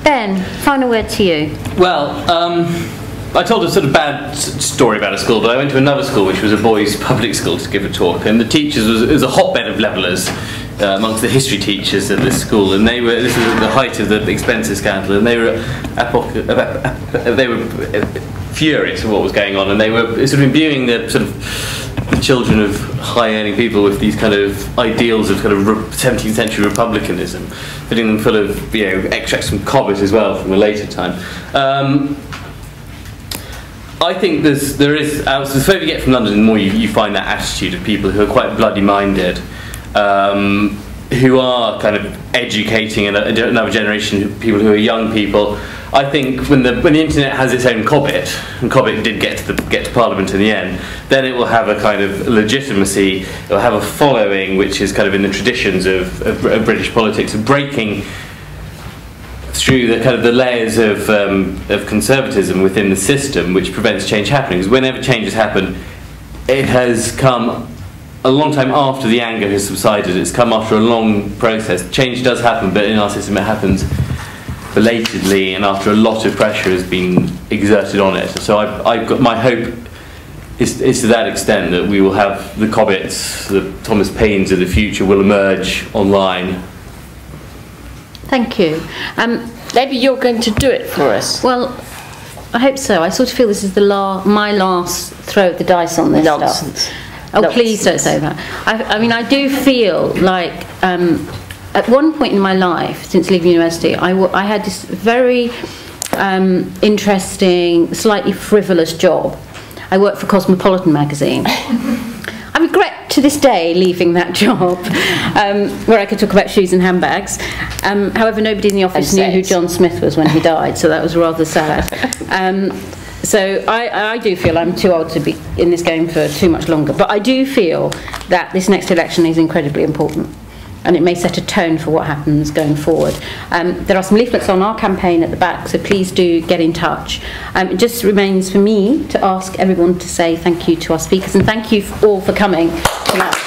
Ben, final word to you. Well, I told a sort of bad story about a school, but I went to another school, which was a boys' public school, to give a talk, and the teachers it was a hotbed of levellers amongst the history teachers at this school, and this was at the height of the expenses scandal, and they were furious at what was going on, and they were sort of imbuing the sort of the children of high-earning people with these kind of ideals of kind of 17th century republicanism, filling them full of extracts from Cobbett as well from a later time. I think the further you get from London, the more you find that attitude of people who are quite bloody-minded, who are kind of educating another generation of people who are young people. I think when the internet has its own Cobbett, and Cobbett did get to Parliament in the end, then it will have a kind of legitimacy. It will have a following, which is kind of in the traditions of British politics, of breaking through the kind of the layers of conservatism within the system, which prevents change happening. Because whenever changes happen, it has come a long time after the anger has subsided. It's come after a long process. Change does happen, but in our system it happens belatedly and after a lot of pressure has been exerted on it. So I've got my hope is to that extent that we will have the Cobbetts, the Thomas Paines of the future will emerge online. Thank you. Maybe you're going to do it for us. Well, I hope so. I sort of feel this is my last throw of the dice on this Nonsense. stuff. Oh, please don't say that. I mean, I do feel like at one point in my life, since leaving university, I had this very interesting, slightly frivolous job. I worked for Cosmopolitan magazine. I regret to this day leaving that job, where I could talk about shoes and handbags. However, nobody in the office knew who John Smith was when he died, so that was rather sad. So I do feel I'm too old to be in this game for too much longer. But I do feel that this next election is incredibly important, and it may set a tone for what happens going forward. There are some leaflets on our campaign at the back, so please do get in touch. It just remains for me to ask everyone to say thank you to our speakers, and thank you all for coming tonight.